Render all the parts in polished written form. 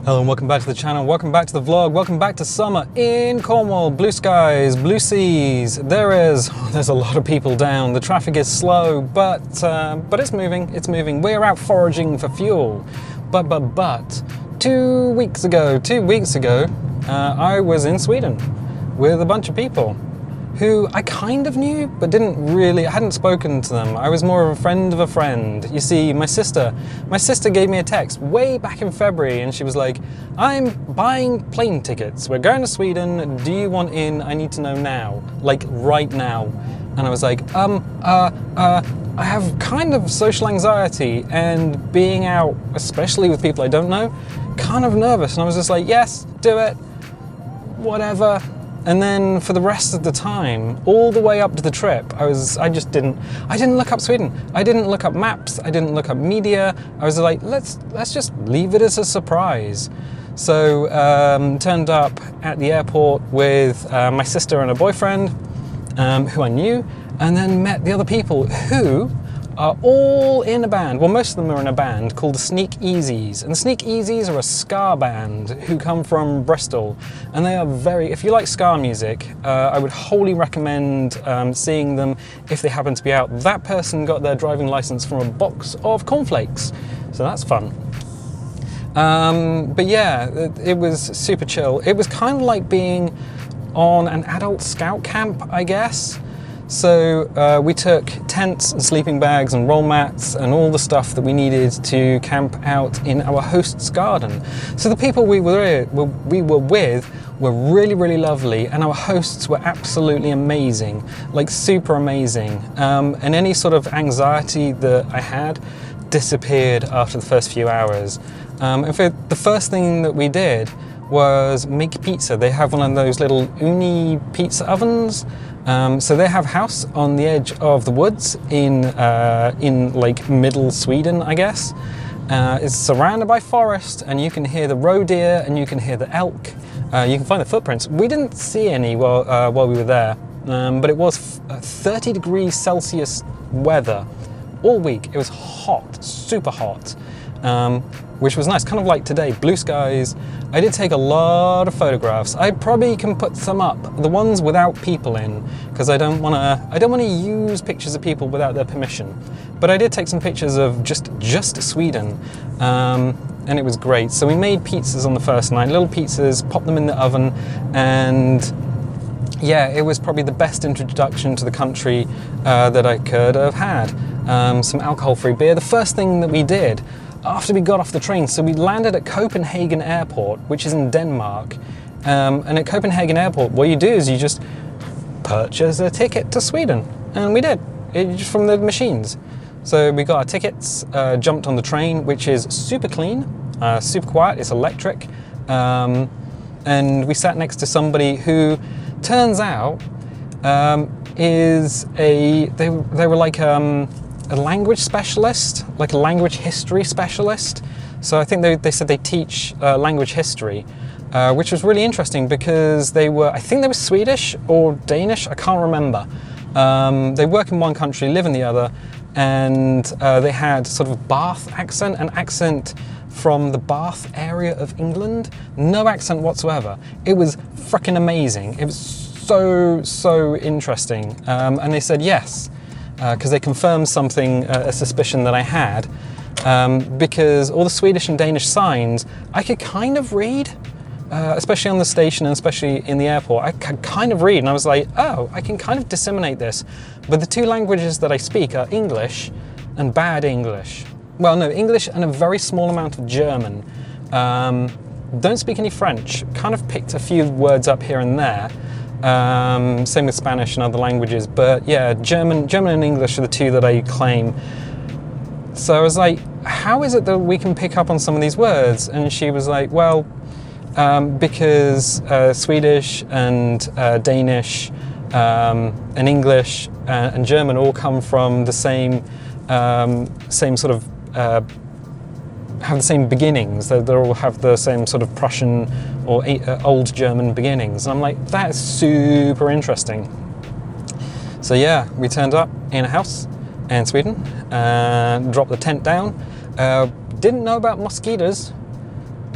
Hello and welcome back to the channel, welcome back to the vlog, welcome back to summer in Cornwall. Blue skies, blue seas, there's a lot of people down. The traffic is slow, but it's moving. We're out foraging for fuel. But 2 weeks ago, I was in Sweden with a bunch of people who I kind of knew, but I hadn't spoken to them. I was more of a friend of a friend. You see, my sister gave me a text way back in February, and she was like, I'm buying plane tickets. We're going to Sweden. Do you want in? I need to know now, like right now. And I was like, I have kind of social anxiety, and being out, especially with people I don't know, kind of nervous. And I was just like, yes, do it, whatever. And then for the rest of the time, all the way up to the trip, I didn't look up Sweden. I didn't look up maps. I didn't look up media. I was like, let's just leave it as a surprise. So turned up at the airport with my sister and her boyfriend, who I knew, and then met the other people who are all in a band. Well, most of them are in a band called the Sneak Easies. And the Sneak Easies are a ska band who come from Bristol. And they are if you like ska music, I would wholly recommend seeing them if they happen to be out. That person got their driving license from a box of cornflakes. So that's fun. But yeah, it was super chill. It was kind of like being on an adult scout camp, I guess. So we took tents and sleeping bags and roll mats and all the stuff that we needed to camp out in our host's garden. So the people we were with were really, really lovely, and our hosts were absolutely amazing, like super amazing. And any sort of anxiety that I had disappeared after the first few hours. In fact, the first thing that we did was make pizza. They have one of those little uni pizza ovens. So they have a house on the edge of the woods in like middle Sweden, I guess. It's surrounded by forest, and you can hear the roe deer and you can hear the elk. You can find the footprints. We didn't see any while we were there, but it was 30 degrees Celsius weather all week. It was hot, super hot. Which was nice, kind of like today, blue skies. I did take a lot of photographs. I probably can put some up, the ones without people in, because I don't want to use pictures of people without their permission. But I did take some pictures of just Sweden, and it was great. So we made pizzas on the first night, little pizzas, popped them in the oven, and yeah, it was probably the best introduction to the country that I could have had. Some alcohol-free beer. The first thing that we did after we got off the train, so we landed at Copenhagen Airport, which is in Denmark. And at Copenhagen Airport, what you do is you just purchase a ticket to Sweden. And we did, just from the machines. So we got our tickets, jumped on the train, which is super clean, super quiet, it's electric. And we sat next to somebody who turns out they were like a language specialist, like a language history specialist. So I think they said they teach language history, which was really interesting because I think they were Swedish or Danish, I can't remember. They work in one country, live in the other, and they had sort of Bath accent, an accent from the Bath area of England. No accent whatsoever. It was freaking amazing. It was so interesting. And they said yes, because they confirmed something, a suspicion that I had, because all the Swedish and Danish signs I could kind of read, especially on the station and especially in the airport. I could kind of read, and I was like, oh, I can kind of disseminate this. But the two languages that I speak are English and bad English. Well, no, English and a very small amount of German. Don't speak any French. Kind of picked a few words up here and there. Same with Spanish and other languages, but yeah, German and English are the two that I claim. So I was like, how is it that we can pick up on some of these words? And she was like, well, because Swedish and Danish and English and German all come from the same sort of have the same beginnings. They all have the same sort of Prussian or Old German beginnings. And I'm like, that is super interesting. So yeah, we turned up in a house in Sweden, dropped the tent down. Didn't know about mosquitoes.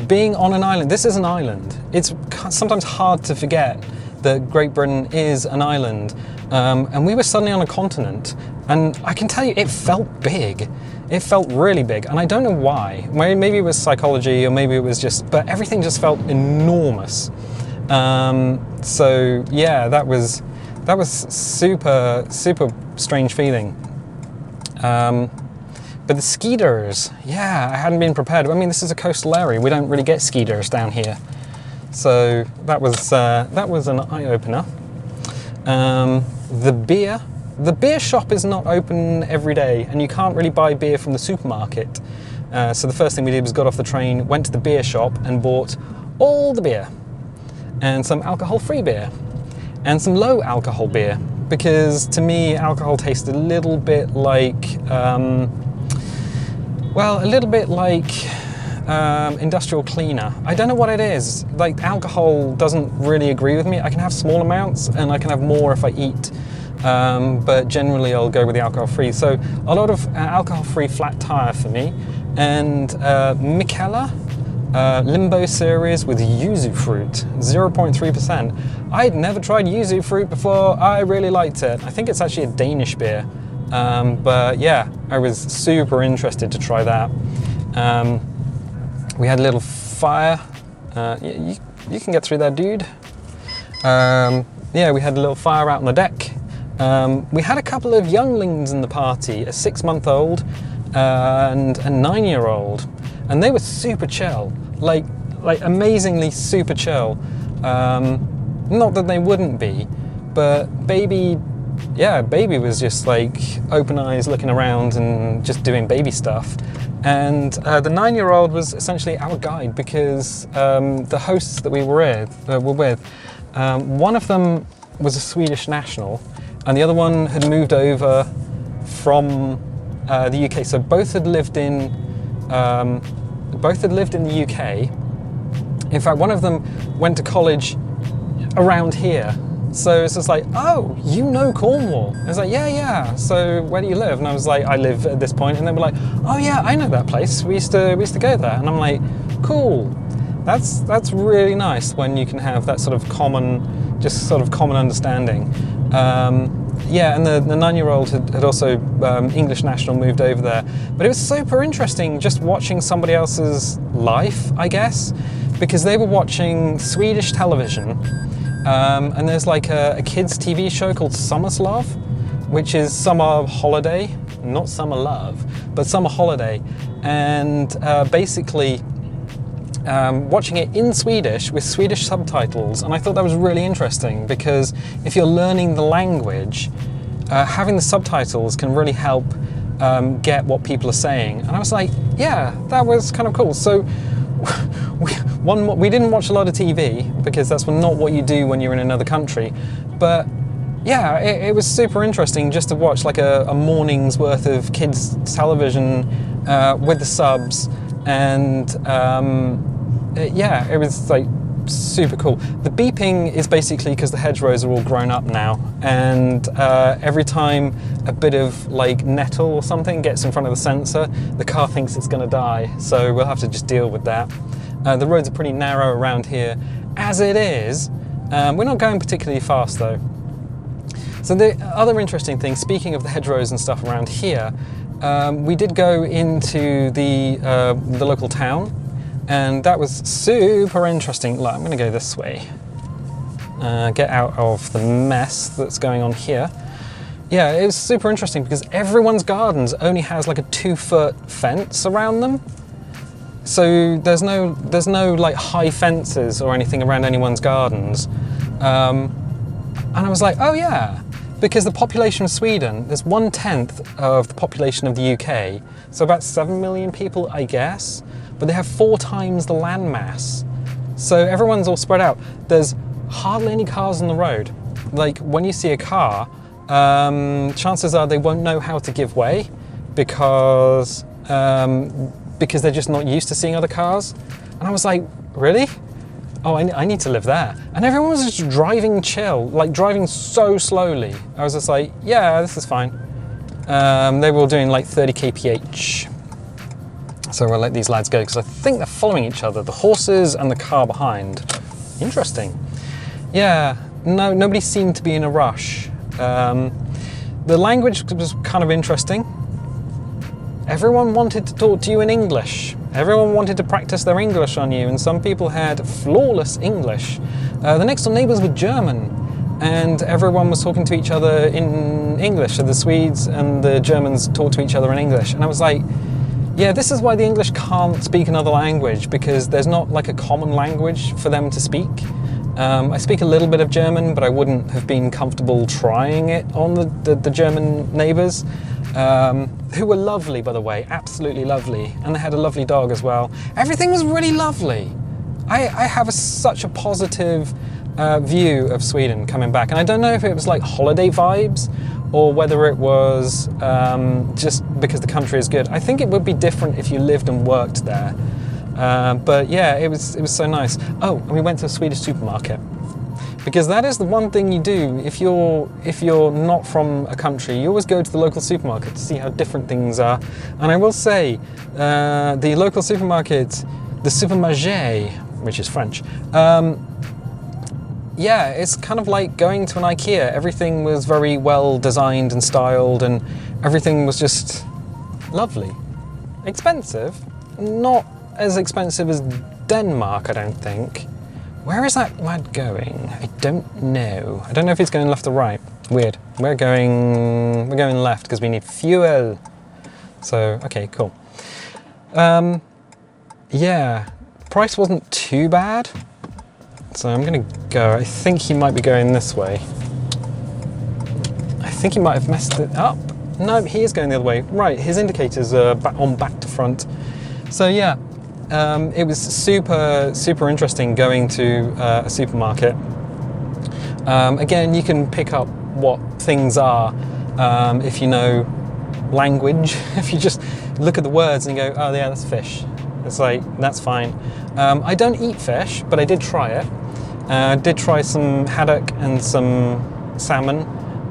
being on an island, this is an island. It's sometimes hard to forget that Great Britain is an island. And we were suddenly on a continent, and I can tell you, it felt big. It felt really big, and I don't know why. Maybe it was psychology, or maybe it was just, but everything just felt enormous. So yeah, that was super strange feeling. But the skeeters, yeah, I hadn't been prepared. I mean, this is a coastal area. We don't really get skeeters down here. So that was an eye-opener. The beer shop is not open every day, and you can't really buy beer from the supermarket. So the first thing we did was got off the train, went to the beer shop and bought all the beer, and some alcohol-free beer, and some low-alcohol beer, because to me, alcohol tasted a little bit like, industrial cleaner. I don't know what it is. Like, alcohol doesn't really agree with me. I can have small amounts, and I can have more if I eat. But generally I'll go with the alcohol-free. So a lot of alcohol-free flat tire for me, and Mikella Limbo series with yuzu fruit, 0.3%. I'd never tried yuzu fruit before. I really liked it. I think it's actually a Danish beer. But yeah, I was super interested to try that. We had a little fire. You can get through there, dude. Yeah, we had a little fire out on the deck. We had a couple of younglings in the party, a 6-month-old and a 9-year-old, and they were super chill, like amazingly super chill. Not that they wouldn't be, but baby was just like open eyes looking around and just doing baby stuff. And the 9-year-old was essentially our guide, because the hosts that we were with, one of them was a Swedish national, and the other one had moved over from the UK. So both had lived in the UK. In fact, one of them went to college around here. So it's just like, oh, you know Cornwall? I was like, yeah. So where do you live? And I was like, I live at this point. And they were like, oh yeah, I know that place. We used to go there. And I'm like, cool. That's really nice when you can have that sort of common understanding. Yeah, and the 9-year-old had also, English national, moved over there. But it was super interesting just watching somebody else's life, I guess, because they were watching Swedish television. And there's like a kids' TV show called Summer's Love, which is summer holiday, not summer love, but summer holiday. And basically, watching it in Swedish with Swedish subtitles, and I thought that was really interesting, because if you're learning the language, having the subtitles can really help get what people are saying. And I was like, yeah, that was kind of cool. So we didn't watch a lot of TV, because that's not what you do when you're in another country, but yeah, it was super interesting just to watch like a morning's worth of kids television with the subs. And yeah, it was like super cool. The beeping is basically because the hedgerows are all grown up now, and every time a bit of like nettle or something gets in front of the sensor, the car thinks it's going to die, so we'll have to just deal with that. The roads are pretty narrow around here as it is. We're not going particularly fast though. So the other interesting thing, speaking of the hedgerows and stuff around here, we did go into the local town, and that was super interesting. Like, I'm going to go this way, get out of the mess that's going on here. Yeah, it was super interesting because everyone's gardens only has like a 2-foot fence around them. So there's no like high fences or anything around anyone's gardens. And I was like, oh yeah. Because the population of Sweden, there's 1/10 of the population of the UK, so about 7 million people, I guess, but they have 4 times the land mass. So everyone's all spread out. There's hardly any cars on the road. Like, when you see a car, chances are they won't know how to give way, because they're just not used to seeing other cars. And I was like, really? Oh, I need to live there. And everyone was just driving chill, like driving so slowly. I was just like, yeah, this is fine. They were all doing like 30 kph. So we'll let these lads go because I think they're following each other, the horses and the car behind. Interesting. Yeah, no, nobody seemed to be in a rush. The language was kind of interesting. Everyone wanted to talk to you in English. Everyone wanted to practice their English on you, and some people had flawless English. The next door neighbours were German, and everyone was talking to each other in English. So the Swedes and the Germans talked to each other in English, and I was like, yeah, this is why the English can't speak another language, because there's not like a common language for them to speak. I speak a little bit of German, but I wouldn't have been comfortable trying it on the German neighbours, who were lovely, by the way, absolutely lovely, and they had a lovely dog as well. Everything was really lovely. I have such a positive view of Sweden coming back, and I don't know if it was like holiday vibes or whether it was just because the country is good. I think it would be different if you lived and worked there. But yeah, it was so nice. Oh, and we went to a Swedish supermarket, because that is the one thing you do if you're not from a country. You always go to the local supermarket to see how different things are. And I will say, the local supermarket, the supermarché, which is French, yeah, it's kind of like going to an IKEA. Everything was very well designed and styled, and everything was just lovely. Expensive, not as expensive as Denmark, I don't think. Where is that lad going? I don't know. I don't know if he's going left or right. Weird. We're going left because we need fuel. So, okay, cool. Yeah, price wasn't too bad. So I'm gonna go. I think he might be going this way. I think he might have messed it up. No, he is going the other way. Right, his indicators are back to front. So yeah, it was super interesting going to a supermarket. Again, you can pick up what things are if you know language. If you just look at the words and you go, oh yeah, that's fish. It's like, that's fine. I don't eat fish, but I did try it. I did try some haddock and some salmon.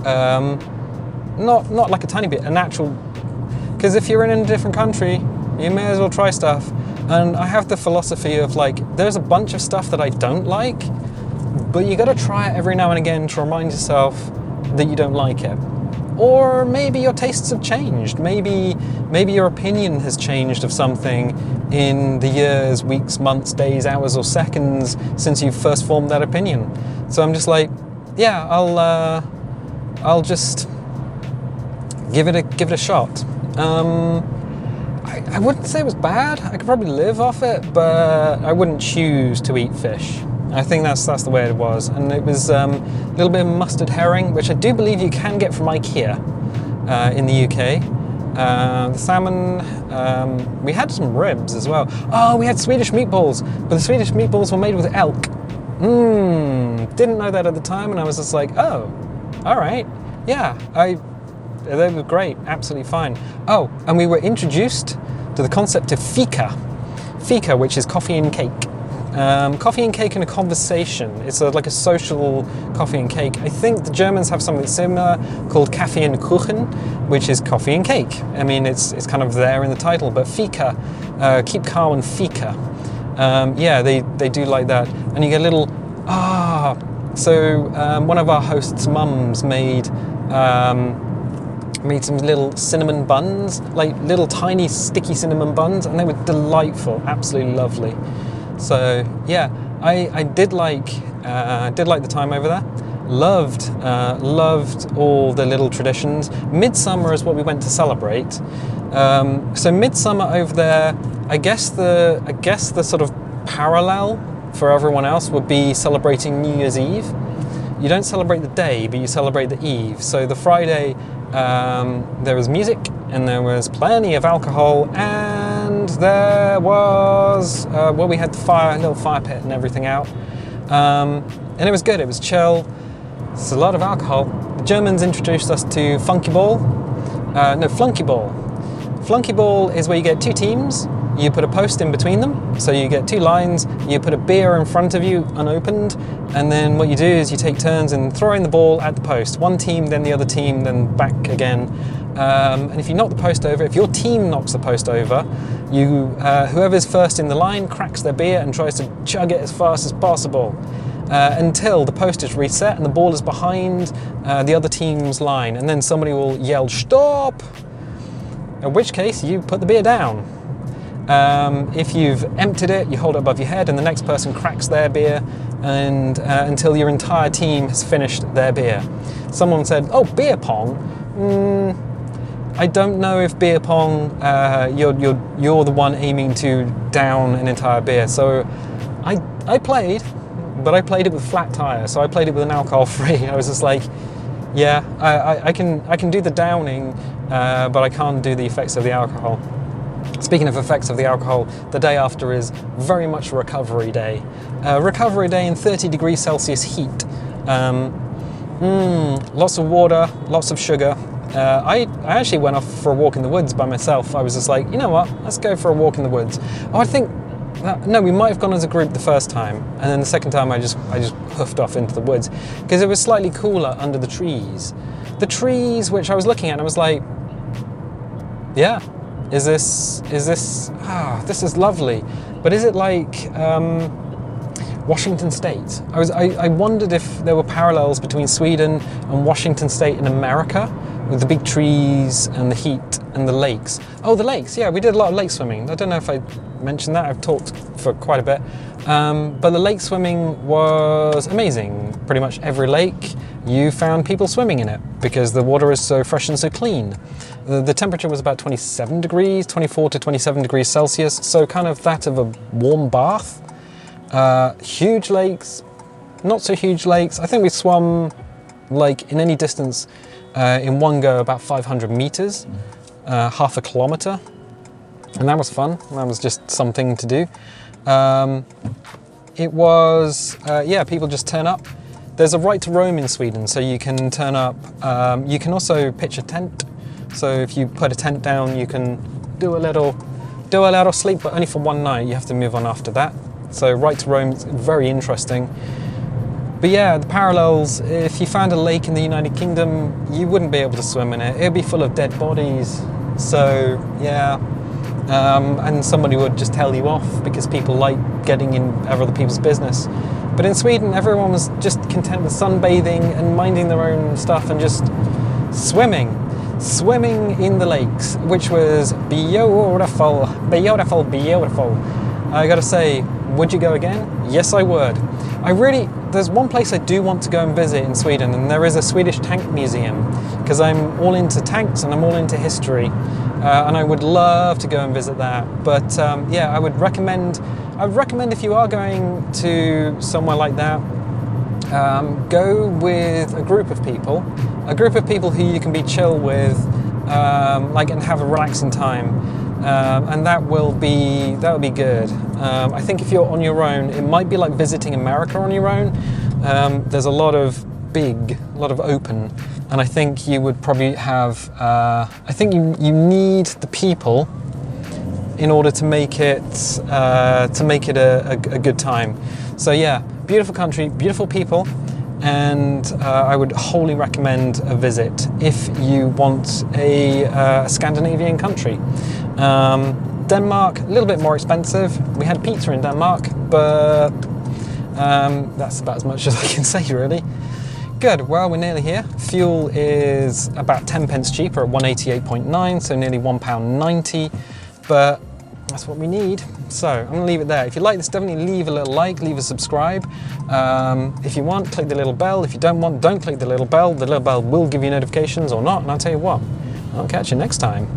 Not like a tiny bit, an actual, because if you're in a different country, you may as well try stuff. And I have the philosophy of like, there's a bunch of stuff that I don't like, but you gotta try it every now and again to remind yourself that you don't like it. Or maybe your tastes have changed. Maybe your opinion has changed of something in the years, weeks, months, days, hours, or seconds since you first formed that opinion. So I'm just like, yeah, I'll just give it a shot. I wouldn't say it was bad. I could probably live off it, but I wouldn't choose to eat fish. I think that's the way it was. And it was a little bit of mustard herring, which I do believe you can get from IKEA in the UK. The salmon, we had some ribs as well. Oh, we had Swedish meatballs, but the Swedish meatballs were made with elk. Didn't know that at the time, and I was just like, oh, all right, yeah, they were great, absolutely fine. Oh, and we were introduced to the concept of fika, which is coffee and cake. Coffee and cake and a conversation. It's like a social coffee and cake. I think the Germans have something similar called Kaffee and Kuchen, which is coffee and cake. I mean, it's kind of there in the title, but fika, keep calm and fika. Yeah, they do like that. And you get a little, so one of our hosts' mums made some little cinnamon buns, like little tiny sticky cinnamon buns, and they were delightful, absolutely lovely. So yeah, I did like the time over there. Loved all the little traditions. Midsummer is what we went to celebrate. So midsummer over there, I guess the sort of parallel for everyone else would be celebrating New Year's Eve. You don't celebrate the day, but you celebrate the eve. So the Friday, there was music and there was plenty of alcohol, and there was we had a little fire pit and everything out, and it was good. It was chill. It's a lot of alcohol. The Germans introduced us to flunkyball. Flunkyball is where you get two teams. You put a post in between them, so you get two lines, you put a beer in front of you, unopened, and then what you do is you take turns in throwing the ball at the post. One team, then the other team, then back again. And if you knock the post over, if your team knocks the post over, whoever's first in the line cracks their beer and tries to chug it as fast as possible until the post is reset and the ball is behind the other team's line. And then somebody will yell, "Stop!" In which case, you put the beer down. If you've emptied it, you hold it above your head and the next person cracks their beer and until your entire team has finished their beer. Someone said, "Oh, beer pong." I don't know if beer pong, you're the one aiming to down an entire beer. So I played, but I played it with flat tire. So I played it with an alcohol-free. I was just like, yeah, I can do the downing, but I can't do the effects of the alcohol. Speaking of effects of the alcohol, the day after is very much a recovery day. Recovery day in 30 degrees Celsius heat. Lots of water, lots of sugar. I actually went off for a walk in the woods by myself. I was just like, you know what, let's go for a walk in the woods. Oh, I think, no, we might have gone as a group the first time. And then the second time I just hoofed off into the woods because it was slightly cooler under the trees. The trees which I was looking at and I was like, yeah, this is lovely. But is it like Washington State? I wondered if there were parallels between Sweden and Washington State in America, with the big trees and the heat and the lakes. Oh, the lakes, yeah, we did a lot of lake swimming. I don't know if I mentioned that, I've talked for quite a bit. But the lake swimming was amazing. Pretty much every lake, you found people swimming in it because the water is so fresh and so clean. The temperature was about 27 degrees, 24 to 27 degrees Celsius, so kind of that of a warm bath. Huge lakes, not so huge lakes. I think we swam like in any distance in one go about 500 meters, half a kilometer. And that was fun. That was just something to do. It was, people just turn up. There's a right to roam in Sweden, so you can turn up. You can also pitch a tent. So if you put a tent down, you can do a little sleep, but only for one night. You have to move on after that. So right to roam is very interesting. But yeah, the parallels, if you found a lake in the United Kingdom, you wouldn't be able to swim in it. It'd be full of dead bodies. So yeah, and somebody would just tell you off because people like getting in other people's business. But in Sweden, everyone was just content with sunbathing and minding their own stuff and just swimming in the lakes, which was beautiful, beautiful, beautiful. I gotta say, would you go again? Yes, I would. There's one place I do want to go and visit in Sweden, and there is a Swedish tank museum, because I'm all into tanks and I'm all into history, and I would love to go and visit that. But I would recommend if you are going to somewhere like that, go with a group of people who you can be chill with, and have a relaxing time. And that will be good. I think if you're on your own, it might be like visiting America on your own. There's a lot of open, and I think you would probably have. I think you need the people in order to make it a good time. So yeah, beautiful country, beautiful people. And I would wholly recommend a visit if you want a Scandinavian country. Denmark, a little bit more expensive. We had pizza in Denmark, but that's about as much as I can say, really. Good, well, we're nearly here. Fuel is about 10 pence cheaper at 188.9, so nearly £1.90, but that's what we need. So I'm gonna leave it there. If you like this, definitely leave a little like, leave a subscribe. If you want, click the little bell. If you don't want, don't click the little bell. The little bell will give you notifications or not, and I'll tell you what, I'll catch you next time.